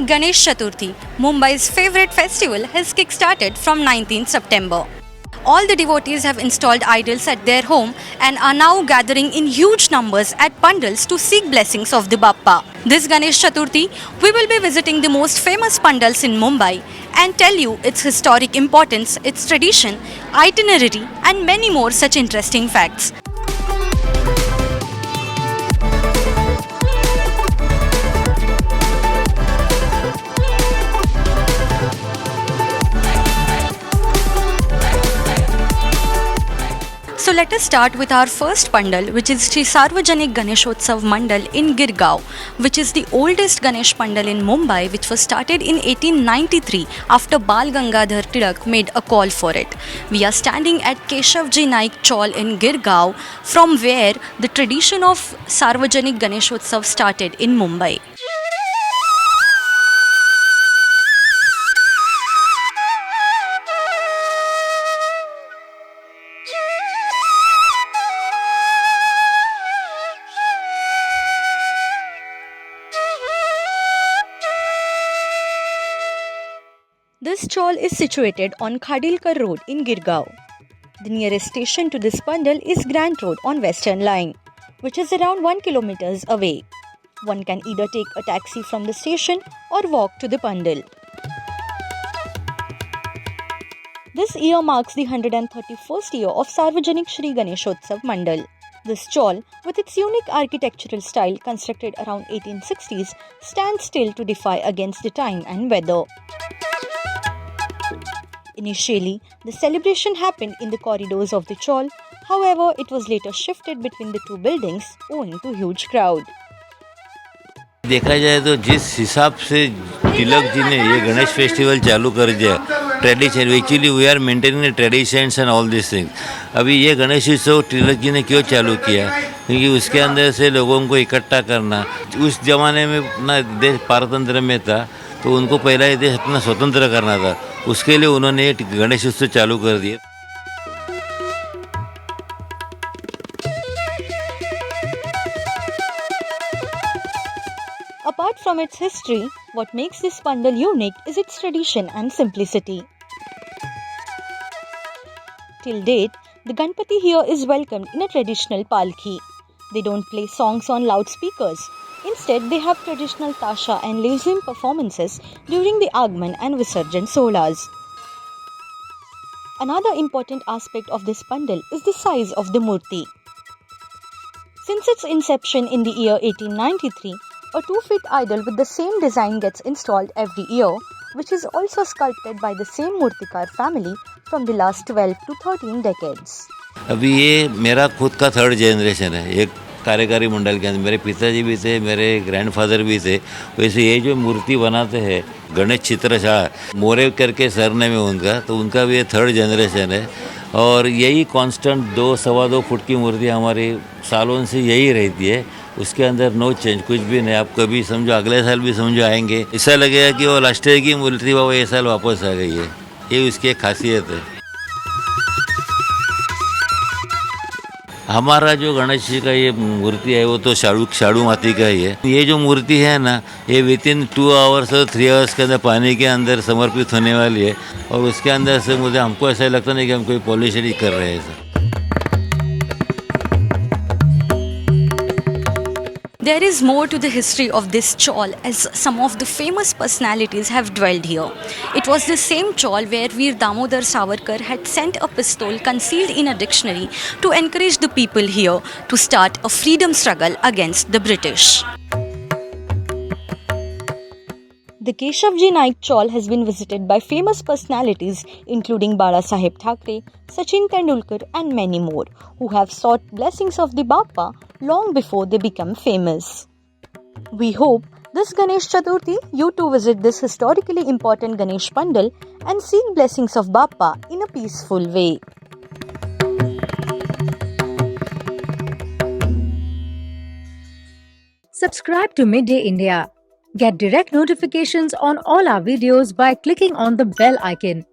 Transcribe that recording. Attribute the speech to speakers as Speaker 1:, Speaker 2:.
Speaker 1: Ganesh Chaturthi, Mumbai's favorite festival, has kickstarted from 19th September. All the devotees have installed idols at their home and are now gathering in huge numbers at pandals to seek blessings of the Bappa. This Ganesh Chaturthi, we will be visiting the most famous pandals in Mumbai and tell you its historic importance, its tradition, itinerary, and many more such interesting facts. So let us start with our first pandal, which is Sri Sarvajanik Ganeshotsav Mandal in Girgaon, which is the oldest Ganesh Pandal in Mumbai, which was started in 1893 after Bal Gangadhar Tilak made a call for it. We are standing at Keshavji Naik Chawl in Girgaon, from where the tradition of Sarvajanik Ganeshotsav started in Mumbai. This chawl is situated on Khadilkar Road in Girgaon. The nearest station to this pandal is Grant Road on Western Line, which is around 1 km away. One can either take a taxi from the station or walk to the pandal. This year marks the 131st year of Sarvajanik Shree Ganeshotsav Mandal. This chawl, with its unique architectural style constructed around 1860s, stands still to defy against the time and weather. Initially, the celebration happened in the corridors of the chawl. However, it was later shifted between the two buildings owing to huge crowd.
Speaker 2: देखा जाए तो जिस हिसाब से तिलक जी ने ये Ganesh festival चालू कर दिया, tradition, actually we are maintaining the traditions and all this things. अभी ये गणेश उत्सव तिलक जी ने क्यों चालू किया? क्योंकि उसके अंदर से लोगों को इकट्ठा करना. उस जमाने में अपना देश पारतंत्र में था, तो उनको पहला ये देश अपना स्वतंत्र करना था. उसके लिए उन्होंने ये गणेश उत्सव चालू कर दिया.
Speaker 1: Apart from its history, what makes this pandal unique is its tradition and simplicity. Till date, the Ganpati here is welcomed in a traditional palki. They don't play songs on loudspeakers. Instead, they have traditional tasha and lazim performances during the Agman and Visarjan solas. Another important aspect of this pandal is the size of the murti. Since its inception in the year 1893, a 2-feet idol with the same design gets installed every year, which is also sculpted by the same Murtikar family from the last 12 to 13 decades.
Speaker 2: अभी ये मेरा खुद का third generation है. एक कार्यकारी मंडल के अंदर मेरे पिताजी भी थे, मेरे ग्रैंडफादर भी थे. वैसे ये जो मूर्ति बनाते हैं गणेश चित्रशाह मोरे करके सरनेम है उनका, तो उनका भी ये थर्ड जनरेशन है. और यही कांस्टेंट 2-2.25 फुट की मूर्ति हमारी सालों से यही रहती है. उसके अंदर नो चेंज, कुछ भी नहीं. आप कभी समझो अगले साल भी समझो आएंगे, ऐसा लगेगा कि वो लास्ट ईयर की मूर्ति वो ये साल वापस आ गई है. ये उसकी एक खासियत है. हमारा जो गणेश जी का ये मूर्ति है वो तो शाड़ू माती का ही है. ये जो मूर्ति है ना, ये विदिन 2 आवर्स और 3 आवर्स के अंदर पानी के अंदर समर्पित होने वाली है. और उसके अंदर से मुझे हमको ऐसा लगता नहीं कि हम कोई पॉल्यूशन ही कर रहे हैं sir.
Speaker 1: There is more to the history of this chawl, as some of the famous personalities have dwelled here. It was the same chawl where Veer Damodar Savarkar had sent a pistol concealed in a dictionary to encourage the people here to start a freedom struggle against the British. The Keshavji Naik Chawl has been visited by famous personalities including Bala Saheb Thackeray, Sachin Tendulkar and many more, who have sought blessings of the Bappa long before they become famous. We hope this Ganesh Chaturthi you too visit this historically important Ganesh Pandal and seek blessings of Bappa in a peaceful way.
Speaker 3: Subscribe to Midday India. Get direct notifications on all our videos by clicking on the bell icon.